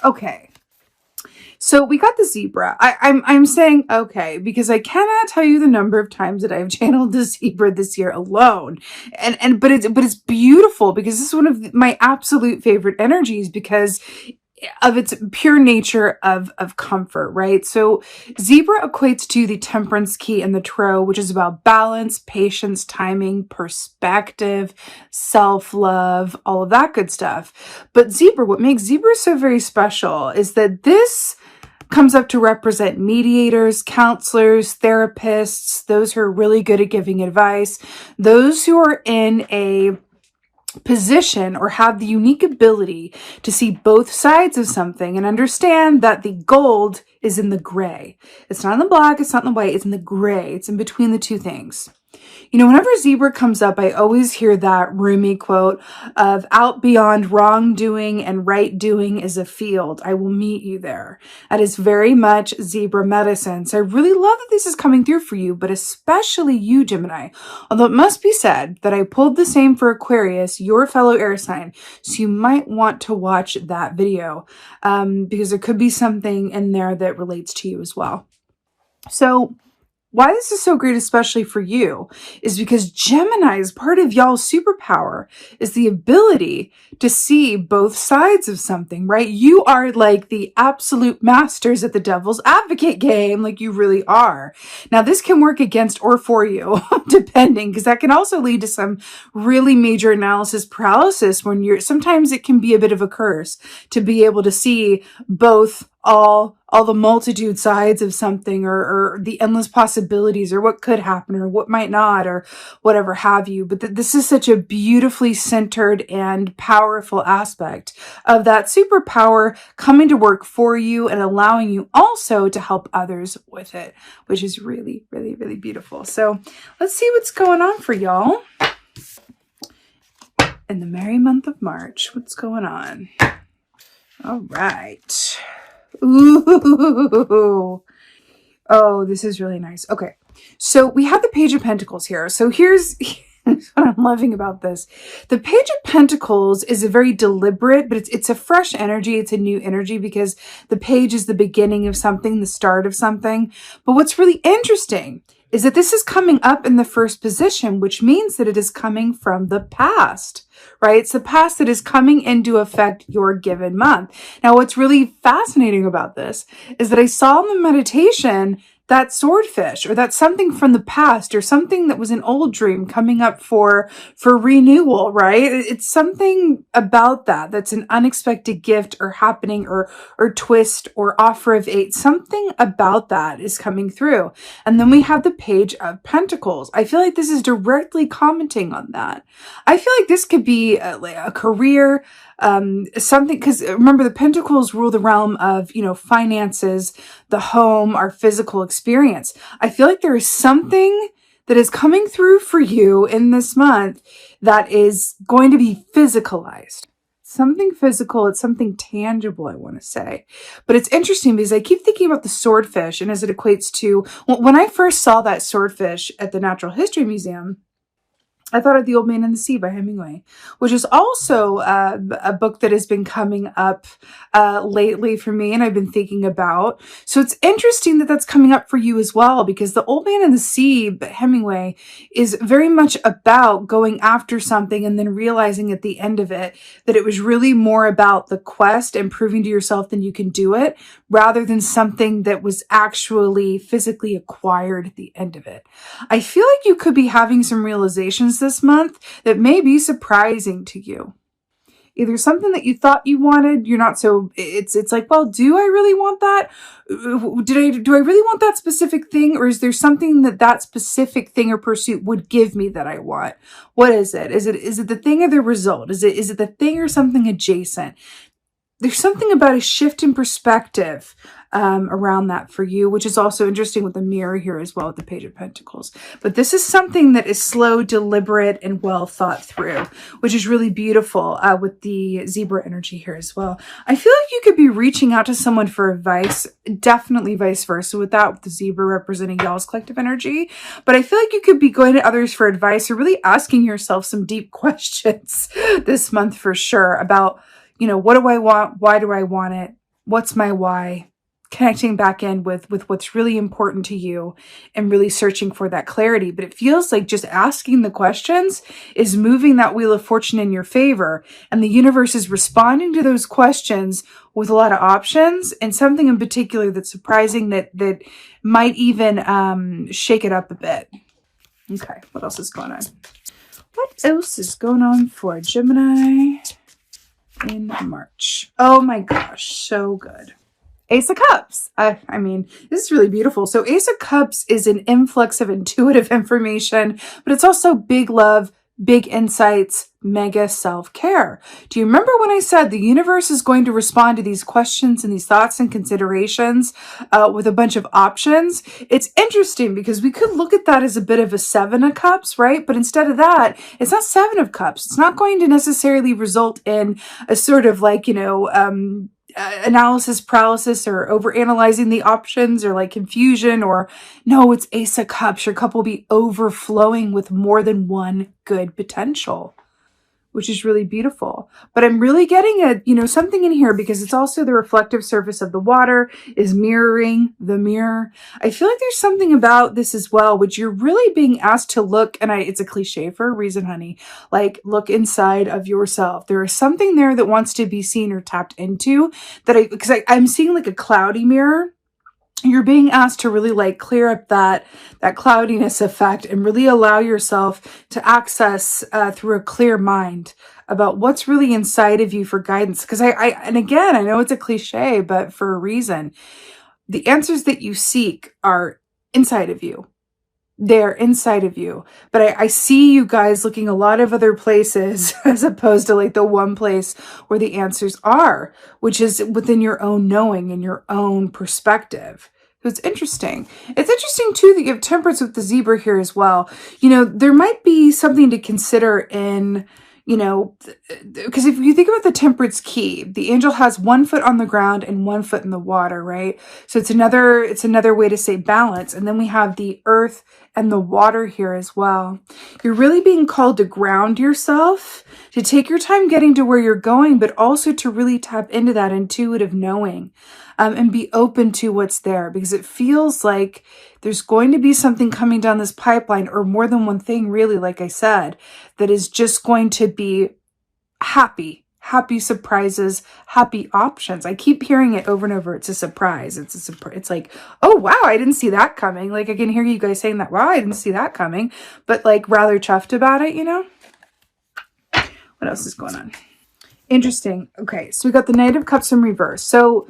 Okay. So we got the zebra. I'm saying okay because I cannot tell you the number of times that I've channeled the zebra this year alone, but it's beautiful because this is one of my absolute favorite energies because of its pure nature of comfort, right? So zebra equates to the temperance key in the tarot, which is about balance, patience, timing, perspective, self-love, all of that good stuff. But zebra, what makes zebra so very special is that this comes up to represent mediators, counselors, therapists, those who are really good at giving advice, those who are in a position or have the unique ability to see both sides of something and understand that the gold is in the gray. It's not in the black, it's not in the white, it's in the gray. It's in between the two things. You know, whenever zebra comes up, I always hear that Rumi quote of out beyond wrongdoing and right doing is a field. I will meet you there. That is very much zebra medicine. So I really love that this is coming through for you, but especially you, Gemini. Although it must be said that I pulled the same for Aquarius, your fellow air sign. So you might want to watch that video because there could be something in there that relates to you as well. So why this is so great, especially for you, is because Gemini's part of y'all's superpower is the ability to see both sides of something, right? You are like the absolute masters at the devil's advocate game, like you really are. Now, this can work against or for you, depending, because that can also lead to some really major analysis paralysis when sometimes it can be a bit of a curse to be able to see both all the multitude sides of something or the endless possibilities or what could happen or what might not or whatever have you. But this is such a beautifully centered and powerful aspect of that superpower coming to work for you and allowing you also to help others with it, which is really, really, really beautiful. So let's see what's going on for y'all in the merry month of March. What's going on? All right. Ooh. Oh, this is really nice. Okay. So we have the Page of Pentacles here. So here's what I'm loving about this. The Page of Pentacles is a very deliberate, but it's a fresh energy. It's a new energy because the page is the beginning of something, the start of something. But what's really interesting is that this is coming up in the first position, which means that it is coming from the past, right? It's the past that is coming into effect your given month. Now, what's really fascinating about this is that I saw in the meditation that swordfish or that something from the past or something that was an old dream coming up for renewal, right? It's something about that that's an unexpected gift or happening or twist or offer of eight. Something about that is coming through. And then we have the Page of Pentacles. I feel like this is directly commenting on that. I feel like this could be a career, something, because remember the Pentacles rule the realm of, finances, the home, our physical experience. I feel like there is something that is coming through for you in this month that is going to be physicalized. Something physical, it's something tangible, I want to say. But it's interesting because I keep thinking about the swordfish and as it equates to, when I first saw that swordfish at the Natural History Museum, I thought of The Old Man and the Sea by Hemingway, which is also a book that has been coming up lately for me and I've been thinking about. So it's interesting that that's coming up for you as well, because The Old Man and the Sea by Hemingway is very much about going after something and then realizing at the end of it that it was really more about the quest and proving to yourself that you can do it rather than something that was actually physically acquired at the end of it. I feel like you could be having some realizations this month that may be surprising to you. Either something that you thought you wanted, you're not so, it's like, well, do I really want that? Do I really want that specific thing? Or is there something that specific thing or pursuit would give me that I want? What is it? Is it the thing or the result? Is it the thing or something adjacent? There's something about a shift in perspective around that for you, which is also interesting with the mirror here as well with the Page of Pentacles. But this is something that is slow, deliberate, and well thought through, which is really beautiful with the zebra energy here as well. I feel like you could be reaching out to someone for advice, definitely vice versa with that, with the zebra representing y'all's collective energy. But I feel like you could be going to others for advice or really asking yourself some deep questions this month for sure about, what do I want? Why do I want it? What's my why? Connecting back in with what's really important to you and really searching for that clarity. But it feels like just asking the questions is moving that wheel of fortune in your favor. And the universe is responding to those questions with a lot of options and something in particular that's surprising that might even shake it up a bit. Okay, what else is going on? What else is going on for Gemini in March? Oh my gosh, so good. Ace of Cups. I mean, this is really beautiful. So Ace of Cups is an influx of intuitive information, but it's also big love, big insights, mega self-care. Do you remember when I said the universe is going to respond to these questions and these thoughts and considerations with a bunch of options? It's interesting because we could look at that as a bit of a 7 of Cups, right? But instead of that, it's not 7 of Cups. It's not going to necessarily result in a sort of like, analysis paralysis or overanalyzing the options or like confusion, or no, it's Ace of Cups. Your cup will be overflowing with more than one good potential, which is really beautiful. But I'm really getting something in here because it's also the reflective surface of the water is mirroring the mirror. I feel like there's something about this as well, which you're really being asked to look, and it's a cliche for a reason, honey, like look inside of yourself. There is something there that wants to be seen or tapped into because I'm seeing like a cloudy mirror. You're being asked to really like clear up that cloudiness effect and really allow yourself to access through a clear mind about what's really inside of you for guidance. Because and again, I know it's a cliche, but for a reason, the answers that you seek are inside of you. They're inside of you. But I see you guys looking a lot of other places as opposed to like the one place where the answers are, which is within your own knowing and your own perspective. So it's interesting. It's interesting too that you have Temperance with the zebra here as well. There might be something to consider in, because if you think about the Temperance key, the angel has 1 foot on the ground and 1 foot in the water, right? So it's another way to say balance. And then we have the earth and the water here as well. You're really being called to ground yourself, to take your time getting to where you're going, but also to really tap into that intuitive knowing and be open to what's there, because it feels like there's going to be something coming down this pipeline, or more than one thing, really, like I said, that is just going to be happy surprises, happy options. I keep hearing it over and over. It's a surprise. It's like, oh, wow, I didn't see that coming. Like I can hear you guys saying that, wow, I didn't see that coming, but like rather chuffed about it, What else is going on? Interesting. Okay, so we got the Knight of Cups in reverse. So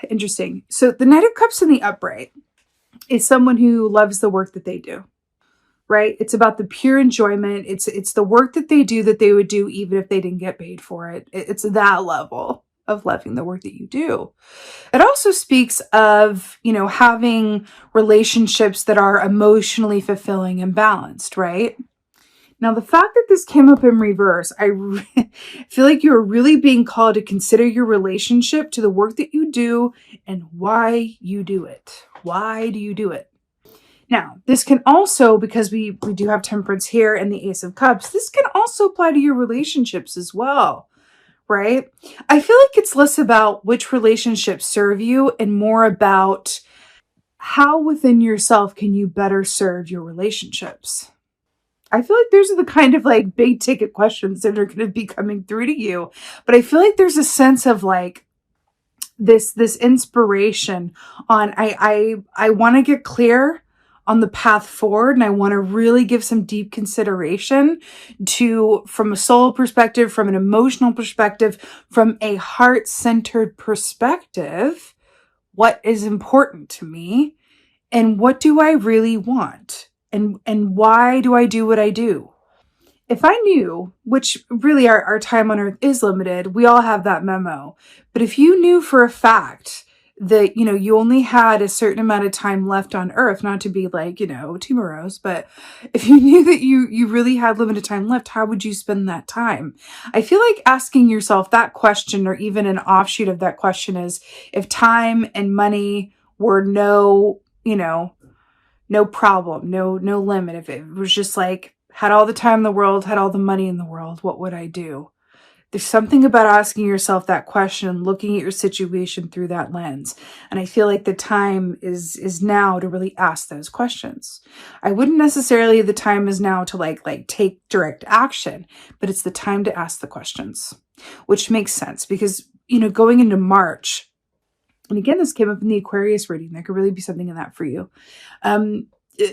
interesting. So the Knight of Cups in the upright is someone who loves the work that they do. Right? It's about the pure enjoyment. It's the work that they do that they would do even if they didn't get paid for it. It's that level of loving the work that you do. It also speaks of, having relationships that are emotionally fulfilling and balanced, right? Now, the fact that this came up in reverse, I feel like you're really being called to consider your relationship to the work that you do and why you do it. Why do you do it? Now, this can also, because we do have Temperance here and the Ace of Cups, this can also apply to your relationships as well, right? I feel like it's less about which relationships serve you and more about how within yourself can you better serve your relationships. I feel like those are the kind of like big ticket questions that are going to be coming through to you. But I feel like there's a sense of like this inspiration on I want to get clear on the path forward, and I want to really give some deep consideration to, from a soul perspective, from an emotional perspective, from a heart-centered perspective, what is important to me and what do I really want and why do I do what I do? If I knew, which really our time on earth is limited, we all have that memo, but if you knew for a fact that, you only had a certain amount of time left on earth, not to be like, too morose, but if you knew that you really had limited time left, how would you spend that time? I feel like asking yourself that question, or even an offshoot of that question, is if time and money were no problem, no limit, if it was just like, had all the time in the world, had all the money in the world, what would I do? There's something about asking yourself that question and looking at your situation through that lens. And I feel like the time is now to really ask those questions. I wouldn't necessarily, the time is now to like take direct action, but it's the time to ask the questions, which makes sense because, going into March, and again, this came up in the Aquarius reading, there could really be something in that for you.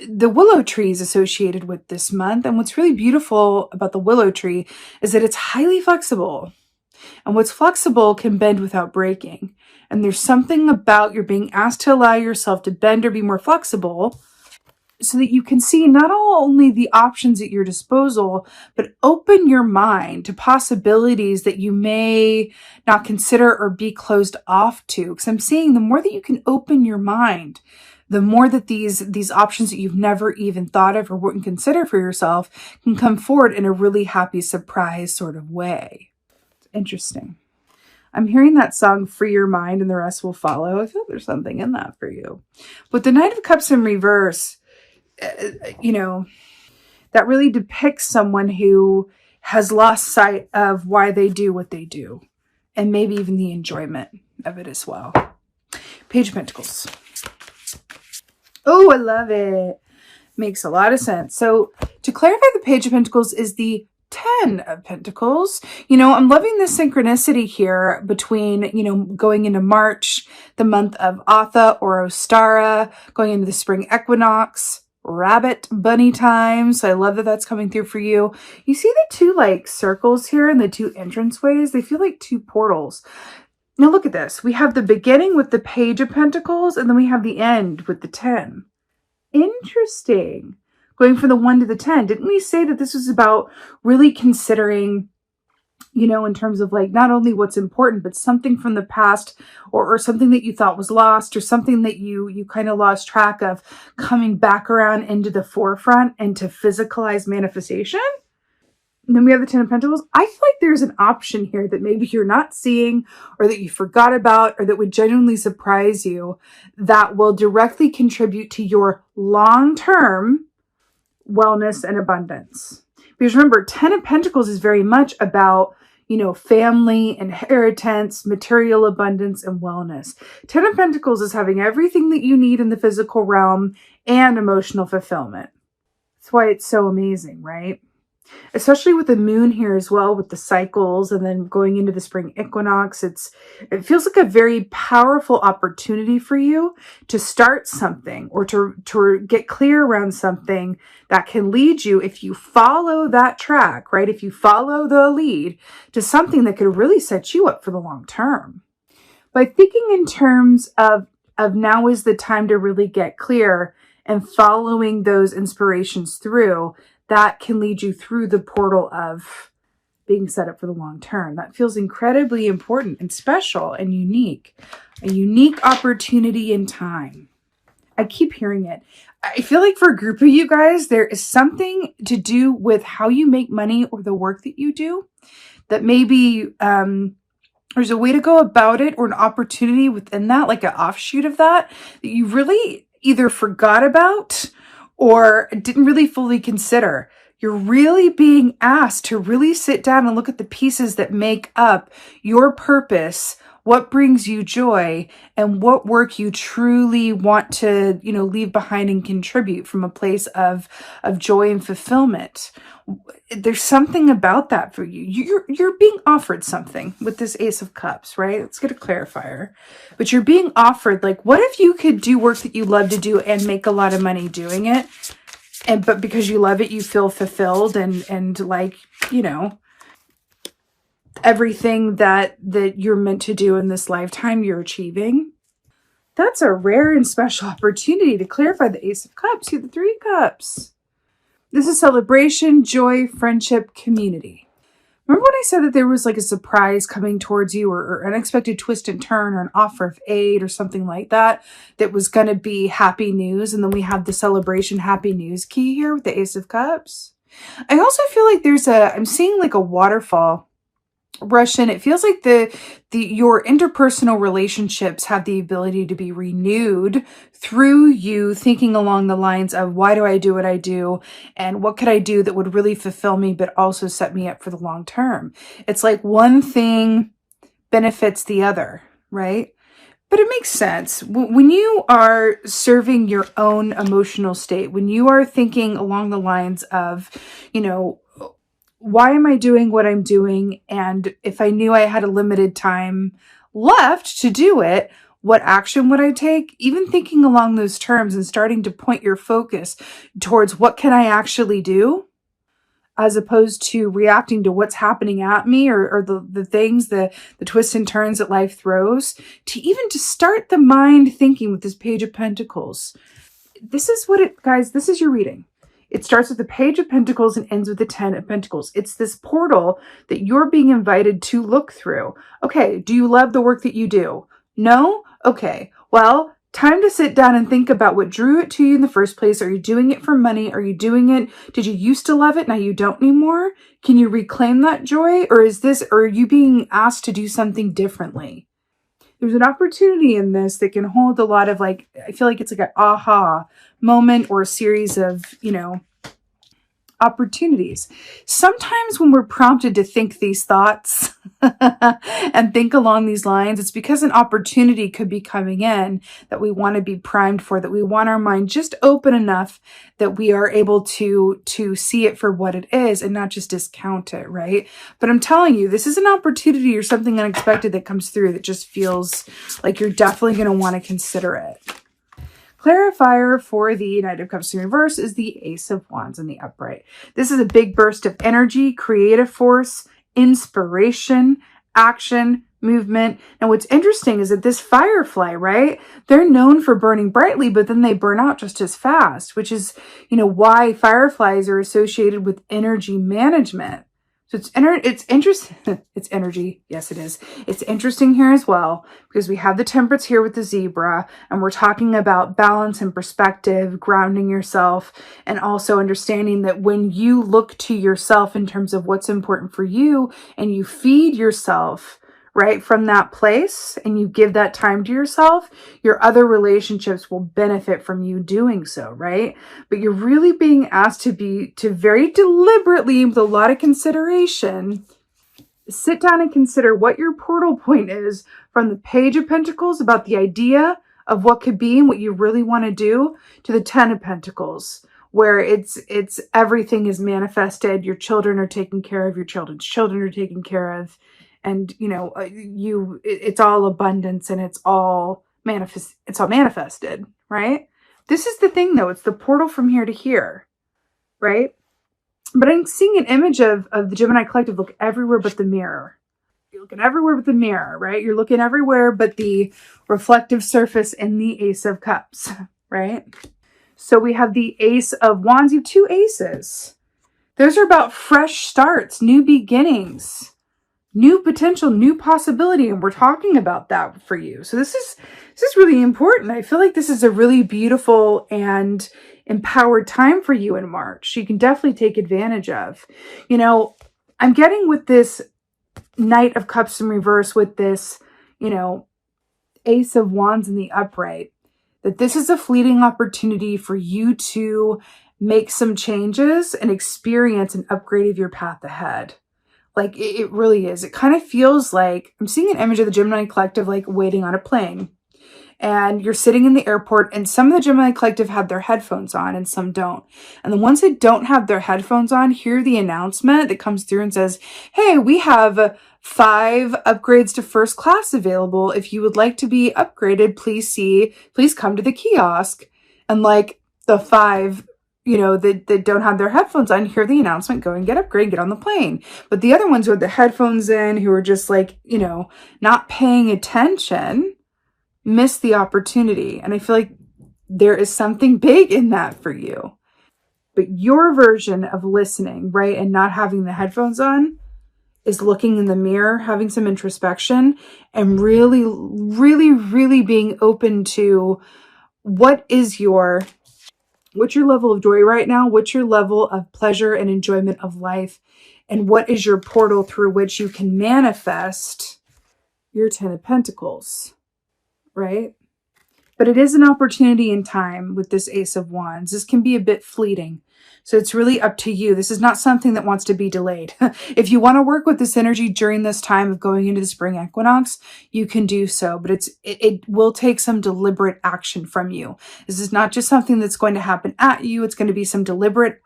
The willow tree is associated with this month. And what's really beautiful about the willow tree is that it's highly flexible. And what's flexible can bend without breaking. And there's something about you're being asked to allow yourself to bend or be more flexible so that you can see not only the options at your disposal, but open your mind to possibilities that you may not consider or be closed off to. Because I'm seeing the more that you can open your mind, the more that these options that you've never even thought of or wouldn't consider for yourself can come forward in a really happy surprise sort of way. It's interesting. I'm hearing that song, Free Your Mind, and the rest will follow. I feel there's something in that for you. But the Knight of Cups in reverse, that really depicts someone who has lost sight of why they do what they do. And maybe even the enjoyment of it as well. Page of Pentacles. Oh, I love it. Makes a lot of sense. So to clarify, the Page of Pentacles is the 10 of Pentacles. I'm loving this synchronicity here between, going into March, the month of Atha or Ostara, going into the spring equinox, rabbit bunny time. So I love that that's coming through for you. You see the two circles here and the two entranceways? They feel like two portals. Now look at this. We have the beginning with the Page of Pentacles, and then we have the end with the 10. Interesting. Going from the 1 to the 10. Didn't we say that this was about really considering, in terms of not only what's important, but something from the past or something that you thought was lost or something that you kind of lost track of coming back around into the forefront and to physicalize manifestation? And then we have the 10 of Pentacles. I feel like there's an option here that maybe you're not seeing or that you forgot about or that would genuinely surprise you that will directly contribute to your long-term wellness and abundance. Because remember, 10 of Pentacles is very much about, family, inheritance, material abundance, and wellness. 10 of Pentacles is having everything that you need in the physical realm and emotional fulfillment. That's why it's so amazing, right? Especially with the moon here as well, with the cycles and then going into the spring equinox. It feels like a very powerful opportunity for you to start something or to get clear around something that can lead you, if you follow that track, right? If you follow the lead, to something that could really set you up for the long term. By thinking in terms of now is the time to really get clear and following those inspirations through, that can lead you through the portal of being set up for the long term. That feels incredibly important and special and unique. A unique opportunity in time. I keep hearing it. I feel like for a group of you guys, there is something to do with how you make money or the work that you do that maybe there's a way to go about it or an opportunity within that, like an offshoot of that you really either forgot about or didn't really fully consider. You're really being asked to really sit down and look at the pieces that make up your purpose, what brings you joy, and what work you truly want to, leave behind and contribute from a place of joy and fulfillment. There's something about that for you. You're being offered something with this Ace of Cups, right? Let's get a clarifier. But you're being offered, what if you could do work that you love to do and make a lot of money doing it? But because you love it, you feel fulfilled and everything that you're meant to do in this lifetime, you're achieving. That's a rare and special opportunity to clarify the Ace of Cups. You have the 3 of Cups. This is celebration, joy, friendship, community. Remember when I said that there was a surprise coming towards you or unexpected twist and turn or an offer of aid or something like that was going to be happy news? And then we have the celebration happy news key here with the Ace of Cups. I also feel like I'm seeing a waterfall Russian. It feels like your interpersonal relationships have the ability to be renewed through you thinking along the lines of, why do I do what I do? And what could I do that would really fulfill me, but also set me up for the long term? It's like one thing benefits the other, right? But it makes sense. When you are serving your own emotional state, when you are thinking along the lines of, why am I doing what I'm doing? And if I knew I had a limited time left to do it, what action would I take? Even thinking along those terms and starting to point your focus towards what can I actually do, as opposed to reacting to what's happening at me, or the things, the twists and turns that life throws, to even to start the mind thinking with this Page of Pentacles. This is guys, this is your reading. It starts with the Page of Pentacles and ends with the 10 of Pentacles. It's this portal that you're being invited to look through. Okay, do you love the work that you do? No? Okay, well, time to sit down and think about what drew it to you in the first place. Are you doing it for money? Are you doing it? Did you used to love it? Now you don't anymore? Can you reclaim that joy? Or are you being asked to do something differently? There's an opportunity in this that can hold a lot of, like, I feel like it's like an aha moment or a series of, opportunities. Sometimes when we're prompted to think these thoughts and think along these lines, it's because an opportunity could be coming in that we want to be primed for, that we want our mind just open enough that we are able to see it for what it is and not just discount it, right? But I'm telling you, this is an opportunity or something unexpected that comes through that just feels like you're definitely going to want to consider it. Clarifier for the Knight of Cups in reverse is the Ace of Wands in the upright. This is a big burst of energy, creative force, inspiration, action, movement. Now, what's interesting is that this firefly, right? They're known for burning brightly, but then they burn out just as fast, which is, why fireflies are associated with energy management. So it's interesting. It's energy. Yes, it is. It's interesting here as well, because we have the Temperance here with the zebra, and we're talking about balance and perspective, grounding yourself, and also understanding that when you look to yourself in terms of what's important for you, and you feed yourself, right, from that place, and you give that time to yourself, your other relationships will benefit from you doing so, right? But you're really being asked to very deliberately, with a lot of consideration, sit down and consider what your portal point is from the Page of Pentacles about the idea of what could be and what you really want to do, to the 10 of Pentacles, where it's everything is manifested. Your children are taken care of. Your children's children are taken care of. And, it's all abundance, and it's all manifested, right? This is the thing, though. It's the portal from here to here, right? But I'm seeing an image of the Gemini collective. Look everywhere but the mirror. You're looking everywhere but the mirror, right? You're looking everywhere but the reflective surface in the Ace of Cups, right? So we have the Ace of Wands. You have two aces. Those are about fresh starts, new beginnings, new potential, new possibility, and we're talking about that for you. So this is really important. I feel like this is a really beautiful and empowered time for you in March. You can definitely take advantage of. I'm getting with this Knight of Cups in reverse, with this, Ace of Wands in the upright, that this is a fleeting opportunity for you to make some changes and experience an upgrade of your path ahead. Like, it really is. It kind of feels like I'm seeing an image of the Gemini collective, like waiting on a plane, and you're sitting in the airport, and some of the Gemini collective have their headphones on and some don't. And the ones that don't have their headphones on hear the announcement that comes through and says, hey, we have 5 upgrades to first class available. If you would like to be upgraded, please come to the kiosk. And like the 5 that don't have their headphones on, hear the announcement, go and get upgraded, get on the plane. But the other ones with the headphones in, who are just like, not paying attention, miss the opportunity. And I feel like there is something big in that for you. But your version of listening, right, and not having the headphones on, is looking in the mirror, having some introspection, and really, really, really being open to what's your level of joy right now? What's your level of pleasure and enjoyment of life? And what is your portal through which you can manifest your 10 of Pentacles, right? But it is an opportunity in time with this Ace of Wands. This can be a bit fleeting. So it's really up to you. This is not something that wants to be delayed. If you want to work with this energy during this time of going into the spring equinox, you can do so. But it will take some deliberate action from you. This is not just something that's going to happen at you. It's going to be some deliberate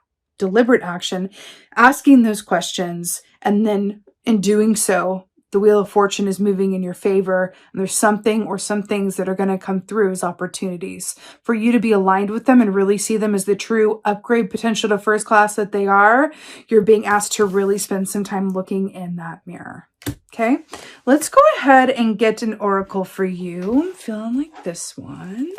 action, asking those questions. And then in doing so, the Wheel of Fortune is moving in your favor, and there's something or some things that are going to come through as opportunities for you to be aligned with them and really see them as the true upgrade potential to first class that they are. You're being asked to really spend some time looking in that mirror. Okay, let's go ahead and get an oracle for you. I'm feeling like this one.